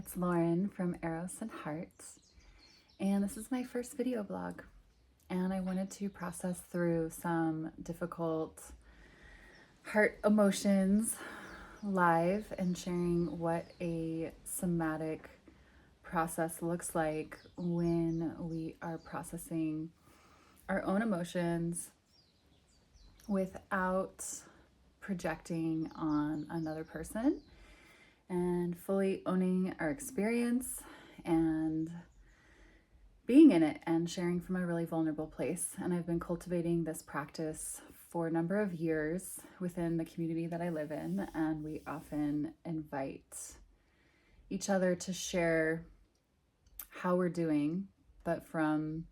it's Lauren from Eros and Hearts, and this is my first video blog. And I wanted to process through some difficult heart emotions live and sharing what a somatic process looks like when we are processing our own emotions without projecting on another person, and fully owning our experience and being in it and sharing from a really vulnerable place. And I've been cultivating this practice for a number of years within the community that I live in, and we often invite each other to share how we're doing, but from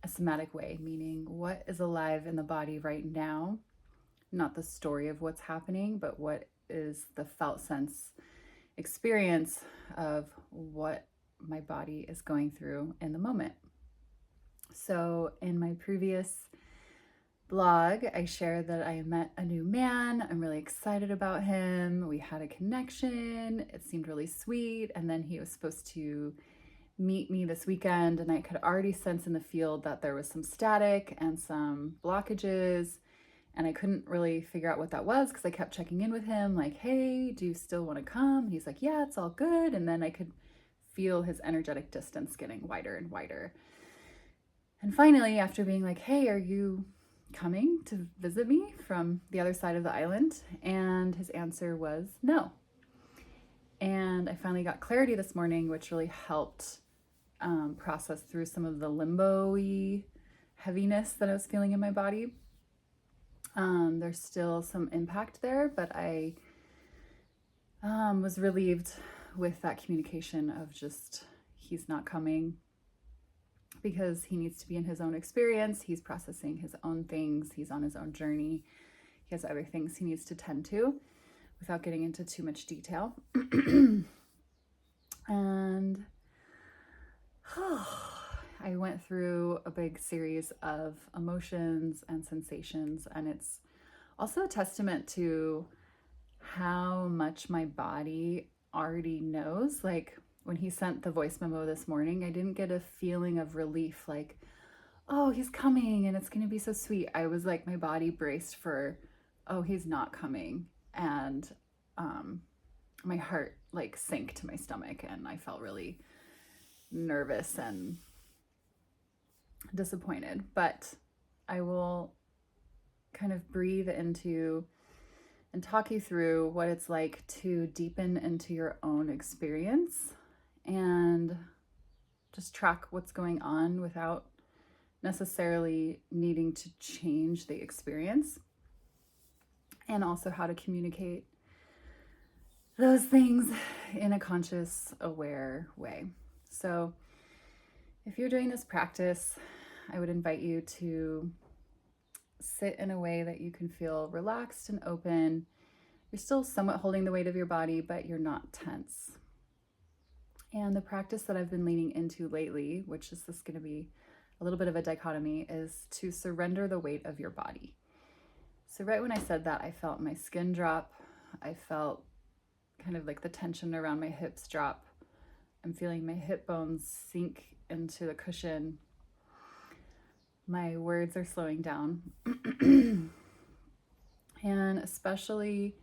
a somatic way, meaning what is alive in the body right now, not the story of what's happening, but what is the felt sense experience of what my body is going through in the moment. So in my previous blog, I shared that I met a new man. I'm really excited about him. We had a connection. It seemed really sweet. And then he was supposed to meet me this weekend, and I could already sense in the field that there was some static and some blockages. And I couldn't really figure out what that was because I kept checking in with him like, hey, do you still want to come? And he's like, yeah, it's all good. And then I could feel his energetic distance getting wider and wider. And finally, after being like, hey, are you coming to visit me from the other side of the island? And his answer was no. And I finally got clarity this morning, which really helped process through some of the limbo-y heaviness that I was feeling in my body. There's still some impact there, but I was relieved with that communication of just, he's not coming because he needs to be in his own experience. He's processing his own things. He's on his own journey. He has other things he needs to tend to without getting into too much detail. And I went through a big series of emotions and sensations, and it's also a testament to how much my body already knows. Like when he sent the voice memo this morning, I didn't get a feeling of relief like, oh, he's coming and it's going to be so sweet. I was like, my body braced for, oh, he's not coming. And my heart like sank to my stomach, and I felt really nervous and disappointed. But I will kind of breathe into and talk you through what it's like to deepen into your own experience and just track what's going on without necessarily needing to change the experience, and also how to communicate those things in a conscious, aware way. So if you're doing this practice, I would invite you to sit in a way that you can feel relaxed and open. You're still somewhat holding the weight of your body, but you're not tense. And the practice that I've been leaning into lately, which is this going to be a little bit of a dichotomy, is to surrender the weight of your body. So right when I said that, I felt my skin drop. I felt kind of like the tension around my hips drop. I'm feeling my hip bones sink into the cushion. My words are slowing down. And especially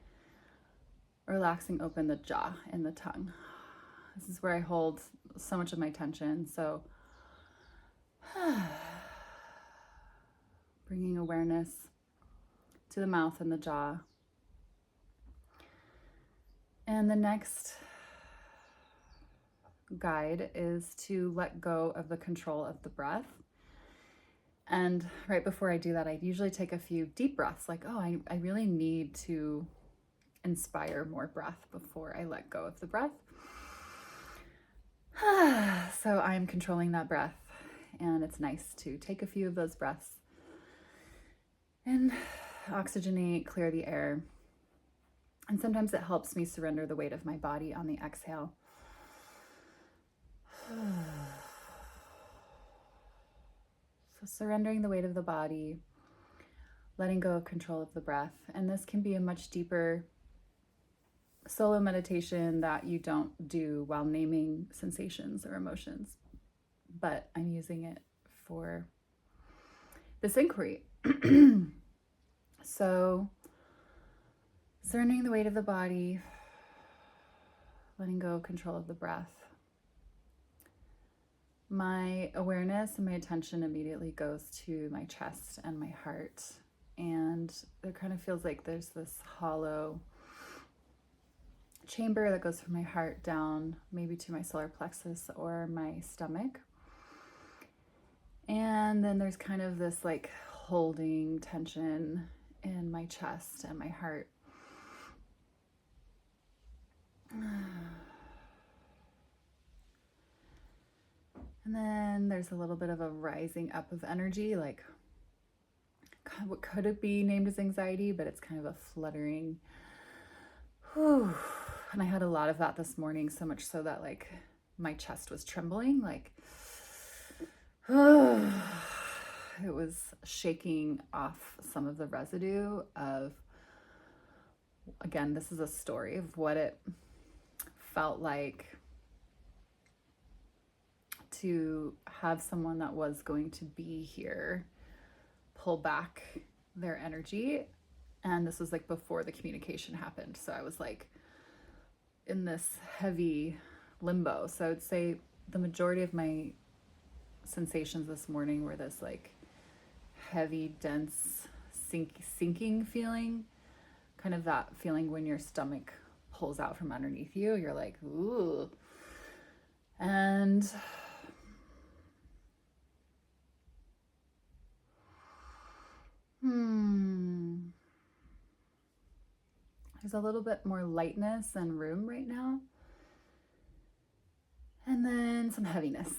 relaxing open the jaw and the tongue. This is where I hold so much of my tension. So bringing awareness to the mouth and the jaw. And the next guide is to let go of the control of the breath. And right before I do that, I usually take a few deep breaths, like, oh, I really need to inspire more breath before I let go of the breath. So I'm controlling that breath, and it's nice to take a few of those breaths and oxygenate, clear the air. And sometimes it helps me surrender the weight of my body on the exhale. So surrendering the weight of the body, letting go of control of the breath. And this can be a much deeper solo meditation that you don't do while naming sensations or emotions, but I'm using it for this inquiry. So, surrendering the weight of the body, letting go of control of the breath. My awareness and my attention immediately goes to my chest and my heart. And there kind of feels like there's this hollow chamber that goes from my heart down, maybe to my solar plexus or my stomach. And then there's kind of this like holding tension in my chest and my heart. And then there's a little bit of a rising up of energy, like what could it be named as anxiety, but it's kind of a fluttering. Whew. And I had a lot of that this morning, so much so that like my chest was trembling, like it was shaking off some of the residue of, again, this is a story of what it felt like to have someone that was going to be here pull back their energy. And this was like before the communication happened. So I was like in this heavy limbo. So I would say the majority of my sensations this morning were this like heavy, dense, sinking feeling. Kind of that feeling when your stomach pulls out from underneath you. You're like, ooh. And there's a little bit more lightness and room right now. And then some heaviness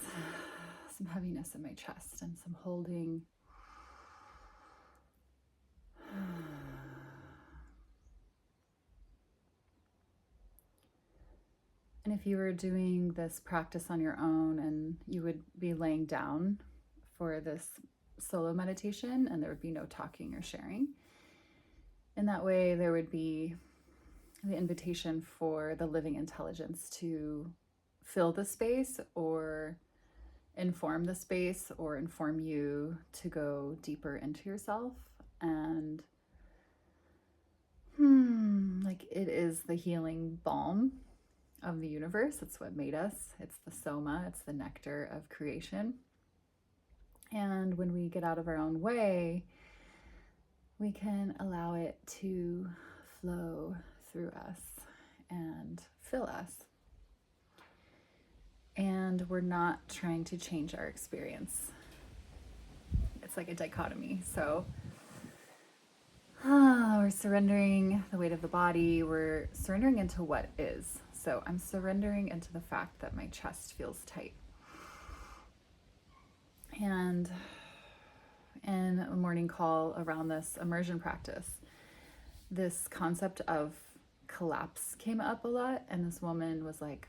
in my chest and some holding. And if you were doing this practice on your own and you would be laying down for this solo meditation and there would be no talking or sharing. In that way, there would be the invitation for the living intelligence to fill the space or inform the space or inform you to go deeper into yourself. And like it is the healing balm of the universe. It's what made us. It's the soma. It's the nectar of creation. And when we get out of our own way, we can allow it to flow through us and fill us. And we're not trying to change our experience. It's like a dichotomy. So we're surrendering the weight of the body. We're surrendering into what is. So I'm surrendering into the fact that my chest feels tight. And in a morning call around this immersion practice, this concept of collapse came up a lot. And this woman was like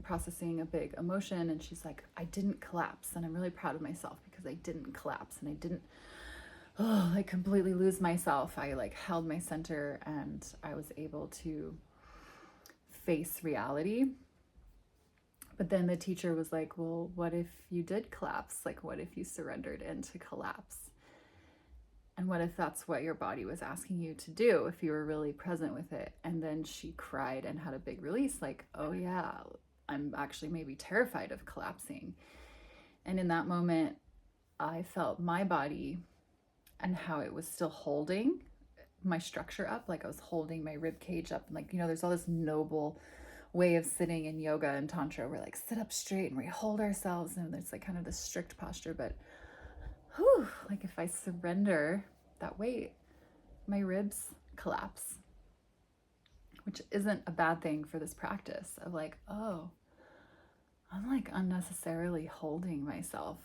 processing a big emotion. And she's like, I didn't collapse. And I'm really proud of myself because I didn't collapse. And I didn't like completely lose myself. I like held my center and I was able to face reality. But then the teacher was like, well, what if you did collapse? Like, what if you surrendered into collapse? And what if that's what your body was asking you to do if you were really present with it? And then she cried and had a big release, like, oh yeah, I'm actually maybe terrified of collapsing. And in that moment, I felt my body and how it was still holding my structure up, like I was holding my rib cage up. And like, you know, there's all this noble way of sitting in yoga and tantra. We're like, sit up straight and we hold ourselves. And there's like kind of this strict posture, but like if I surrender that weight, my ribs collapse, which isn't a bad thing for this practice of like, oh, I'm like unnecessarily holding myself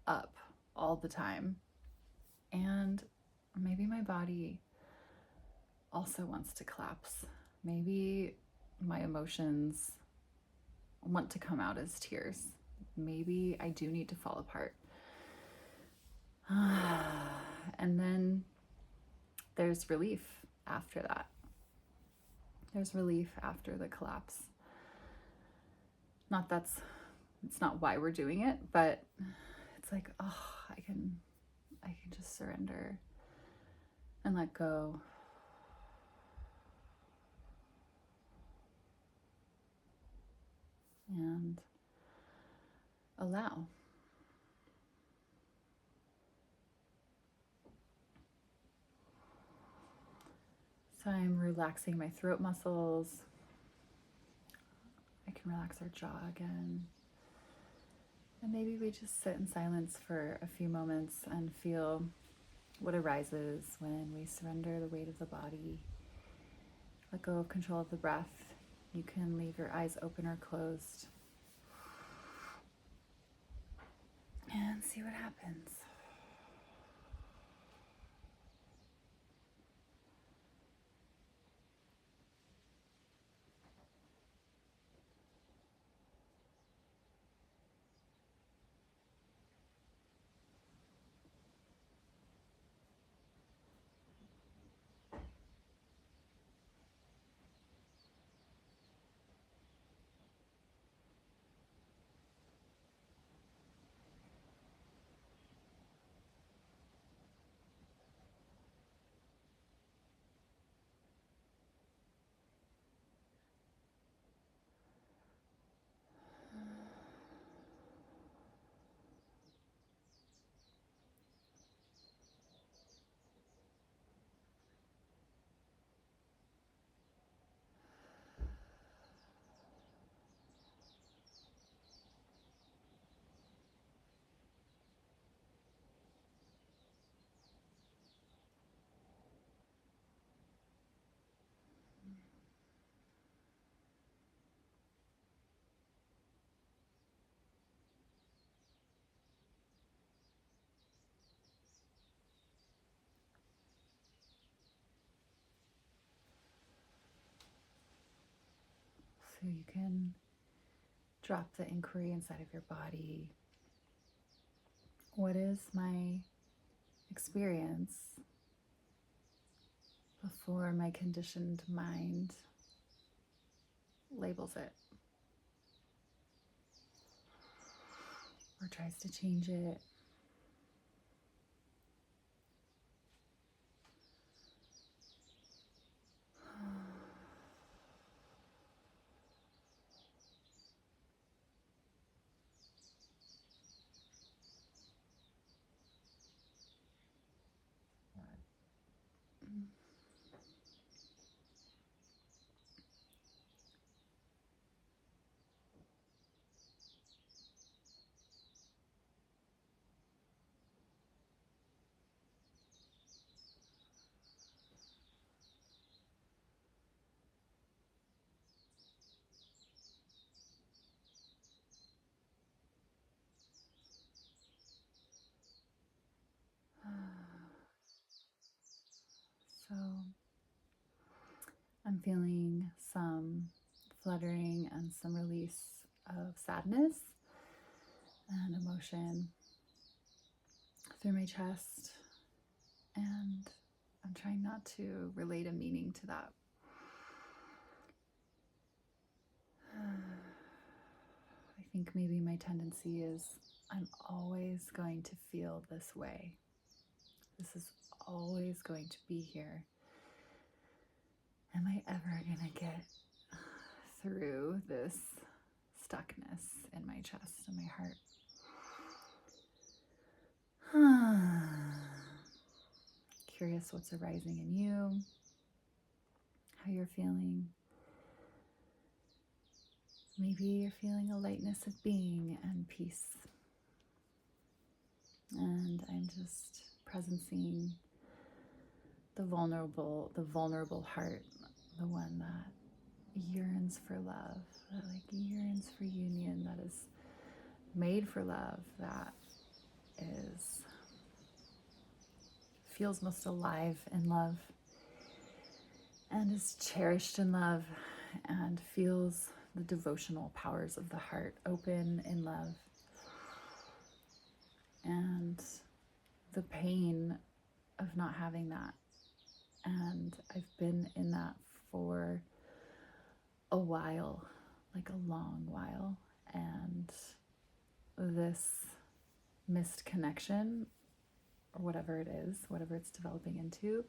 up all the time. And maybe my body also wants to collapse. Maybe my emotions want to come out as tears. Maybe I do need to fall apart. And then there's relief after that. There's relief after the collapse. It's not why we're doing it, but it's like, oh, I can just surrender and let go. And allow. So I'm relaxing my throat muscles. I can relax our jaw again. And maybe we just sit in silence for a few moments and feel what arises when we surrender the weight of the body. Let go of control of the breath. You can leave your eyes open or closed. And see what happens. So you can drop the inquiry inside of your body. What is my experience before my conditioned mind labels it or tries to change it? So I'm feeling some fluttering and some release of sadness and emotion through my chest, and I'm trying not to relate a meaning to that. I think maybe my tendency is I'm always going to feel this way. This is always going to be here. Am I ever going to get through this stuckness in my chest and my heart? Curious what's arising in you, how you're feeling. Maybe you're feeling a lightness of being and peace. And I'm just presencing the vulnerable heart, the one that yearns for love, that yearns for union, that is made for love, that feels most alive in love and is cherished in love and feels the devotional powers of the heart open in love. And the pain of not having that. And I've been in that for a while, like a long while, and this missed connection, or whatever it is, whatever it's developing into,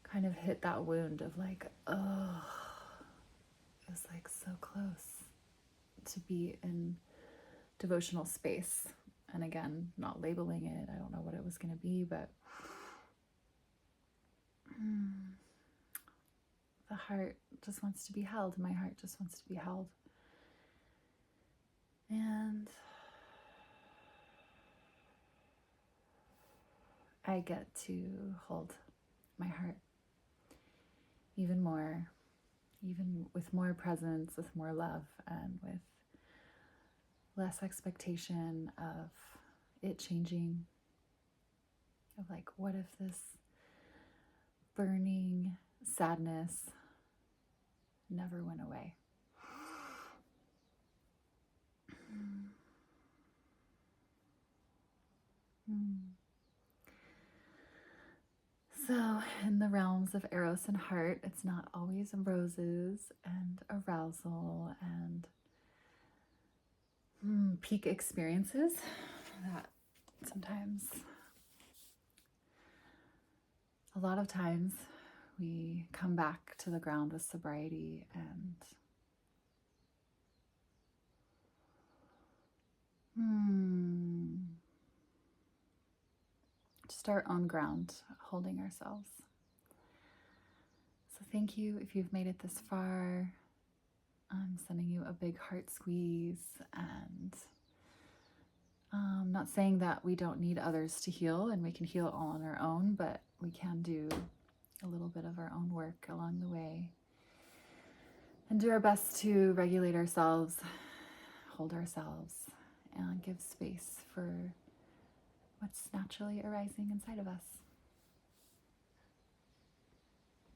kind of hit that wound of like, oh, it was like so close to be in devotional space. And again, not labeling it, I don't know what it was going to be, but the heart just wants to be held. My heart just wants to be held. And I get to hold my heart even more, even with more presence, with more love, and with less expectation of it changing. Of like, what if this burning sadness never went away? So, in the realms of Eros and heart, it's not always roses and arousal and peak experiences that sometimes, a lot of times, we come back to the ground with sobriety and just our own ground, holding ourselves. So thank you if you've made it this far. I'm sending you a big heart squeeze, and I'm not saying that we don't need others to heal and we can heal all on our own, but we can do a little bit of our own work along the way and do our best to regulate ourselves, hold ourselves, and give space for what's naturally arising inside of us.